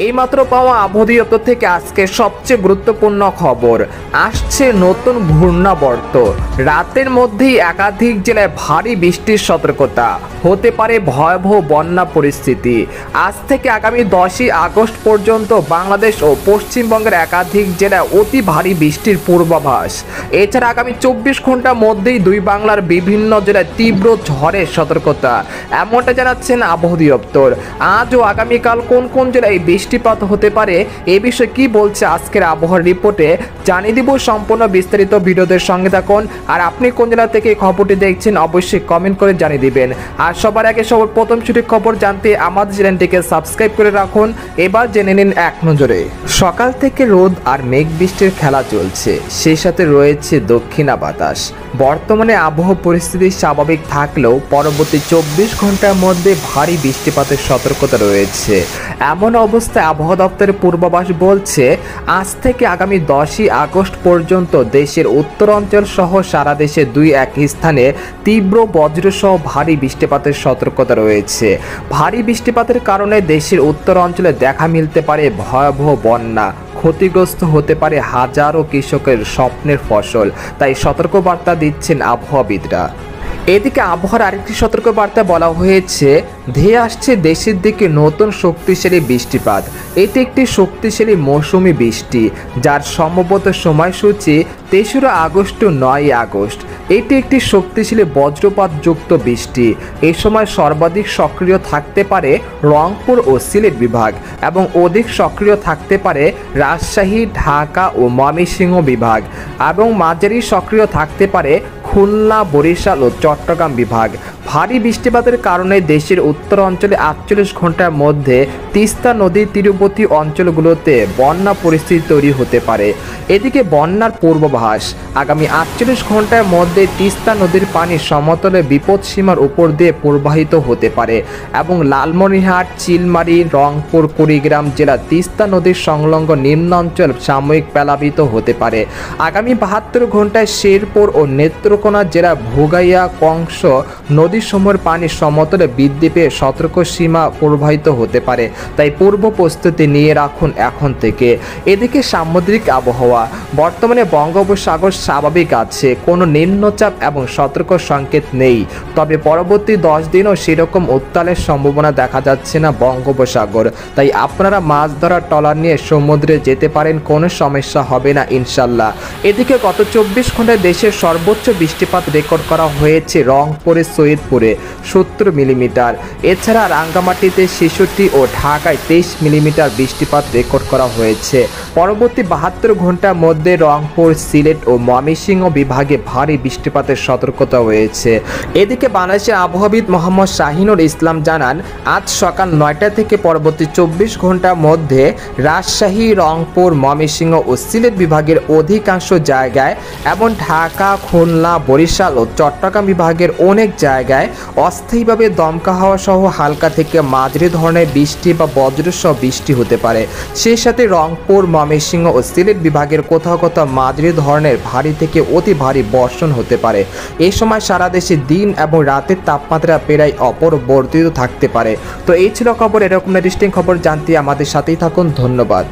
এইমাত্র পাওয়া আবহাওয়া দপ্তর থেকে আজকে সবচেয়ে গুরুত্বপূর্ণ খবর আসছে। নতুন ঘূর্ণাবর্ত রাতের মধ্যেই একাধিক জেলায় ভারী বৃষ্টির সতর্কতা, হতে পারে ভয়াবহ বন্যা পরিস্থিতি। আজ থেকে আগামী 10ই আগস্ট পর্যন্ত বাংলাদেশ ও পশ্চিমবঙ্গের একাধিক জেলায় অতি ভারী বৃষ্টির পূর্বাভাস। এছাড়া আগামী 24 ঘন্টার মধ্যেই দুই বাংলার বিভিন্ন জেলায় তীব্র ঝড়ের সতর্কতা, এমনটা জানাচ্ছেন আবহাওয়া দপ্তর। আজ ও আগামীকাল কোন কোন জেলায় বৃষ্টিপাত হতে পারে এ বিষয়ে কি বলছে আজকের আবহাওয়ার রিপোর্টে জানিয়ে দিব। সম্পূর্ণ বিস্তারিত ভিডিওদের সঙ্গে থাকুন। আর আপনি কোন জেলা থেকে খবরটি দেখছেন অবশ্যই কমেন্ট করে জানিয়ে দিবেন। আর সবার আগে সবার প্রথম সঠিক খবর জানতে আমাদের চ্যানেলটিকে সাবস্ক্রাইব করে রাখুন। এবার জেনে নিন এক নজরে। সকাল থেকে রোদ আর মেঘ বৃষ্টির খেলা চলছে, সেই সাথে রয়েছে দক্ষিণা বাতাস। বর্তমানে আবহাওয়া পরিস্থিতি স্বাভাবিক থাকলেও পরবর্তী 24 ঘন্টার মধ্যে ভারী বৃষ্টিপাতের সতর্কতা রয়েছে। এমন অবস্থায় আবহাওয়া দপ্তরের পূর্বাভাস বলছে আজ থেকে আগামী 10ই আগস্ট পর্যন্ত দেশের উত্তরাঞ্চল সহ সারা দেশে 2-1 স্থানে তীব্র বজ্রসহ ভারী বৃষ্টিপাতের সতর্কতা রয়েছে। ভারী বৃষ্টিপাতের কারণে দেশের উত্তরাঞ্চলে দেখা মিলতে পারে ভয়াবহ বন্যা, ক্ষতিগ্রস্ত হতে পারে হাজারো কৃষকের স্বপ্নের ফসল। তাই সতর্কবার্তা দিচ্ছেন আবহাওয়াবিদরা। এদিকে আবহাওয়ার আরেকটি সতর্কবার্তা বলা হয়েছে ধেয়ে আসছে দেশের দিকে নতুন শক্তিশালী বৃষ্টিপাত। এটি একটি শক্তিশালী মৌসুমি বৃষ্টি, যার সম্ভবত সময়সূচি 3রা আগস্ট ও 9ই আগস্ট। এটি একটি শক্তিশালী বজ্রপাতযুক্ত বৃষ্টি। এই সময় সর্বাধিক সক্রিয় থাকতে পারে রংপুর ও সিলেট বিভাগ এবং অধিক সক্রিয় থাকতে পারে রাজশাহী, ঢাকা ও ময়মনসিংহ বিভাগ এবং মাঝারি সক্রিয় থাকতে পারে খুলনা, বরিশাল ও চট্টগ্রাম বিভাগ। ভারী বৃষ্টিপাতের কারণে দেশের উত্তর অঞ্চলে 48 ঘন্টার মধ্যে তিস্তা নদীর তীরবর্তী অঞ্চলগুলোতে বন্যা পরিস্থিতি তৈরি হতে পারে। এদিকে বন্যার পূর্বাভাস আগামী 48 ঘন্টার মধ্যে তিস্তা নদীর পানি সমতলে বিপদসীমার উপর দিয়ে প্রবাহিত হতে পারে এবং লালমনিরহাট, চিলমারী, রংপুর, কুড়িগ্রাম জেলা তিস্তা নদীর সংলগ্ন নিম্নাঞ্চল সাময়িক প্লাবিত হতে পারে। আগামী 72 ঘন্টায় শেরপুর ও নেত্রকোনা জেলা ভোগাইয়া, কংস নদীসমূহের পানি সমতলে বৃদ্ধি পেয়ে সতর্ক সীমা প্রবাহিত হতে পারে। তাই পূর্ব প্রস্তুতি নিয়ে রাখুন এখন থেকে। এদিকে সামুদ্রিক আবহাওয়া বর্তমানে বঙ্গোপসাগর স্বাভাবিক আছে, কোনো নিম্নচাপ এবং সতর্ক সংকেত নেই। তবে পরবর্তী 10 দিনও সেরকম উত্তালের সম্ভাবনা দেখা যাচ্ছে না বঙ্গোপসাগর। তাই আপনারা মাছ ধরার ট্রলার নিয়ে সমুদ্রে যেতে পারেন, কোনো সমস্যা হবে না ইনশাল্লাহ। এদিকে গত 24 ঘন্টায় দেশের সর্বোচ্চ বৃষ্টিপাত রেকর্ড করা হয়েছে রংপুরে, সৈয়দপুরে 70 মিলিমিটার। এছাড়া রাঙ্গামাটিতে 66 ও ঢাকায় 23 মিলিমিটার বৃষ্টিপাত রেকর্ড করা হয়েছে। পরবর্তী 72 ঘন্টার মধ্যে রংপুর, সিলেট ও ময়মনসিংহ বিভাগে ভারী বৃষ্টিপাতের সতর্কতা হয়েছে। এদিকে বাংলাদেশের আবহাওয়াবিদ মোহাম্মদ শাহিনুর ইসলাম জানান আজ সকাল 9টা থেকে পরবর্তী 24 ঘন্টার মধ্যে রাজশাহী, রংপুর, ময়মনসিংহ ও সিলেট বিভাগের অধিকাংশ জায়গায় এবং ঢাকা, খুলনা, বরিশাল ও চট্টগ্রাম বিভাগের অনেক জায়গায় অস্থায়ীভাবে দমকা হাওয়া সহ হালকা থেকে মাঝারি ধরনের বৃষ্টি বা বজ্রসহ বৃষ্টি হতে পারে। সেই সাথে রংপুর, ময়মনসিংহ ও সিলেট বিভাগের কোথাও কোথাও মাঝারি ধরনের ভারী থেকে অতি ভারী বর্ষণ হতে পারে। এই সময় সারা দেশে দিন এবং রাতের তাপমাত্রা প্রায় অপরিবর্তিত থাকতে পারে। তো এই ছিল খবর। এরকম ইন্টারেস্টিং খবর জানতে আমাদের সাথেই থাকুন। ধন্যবাদ।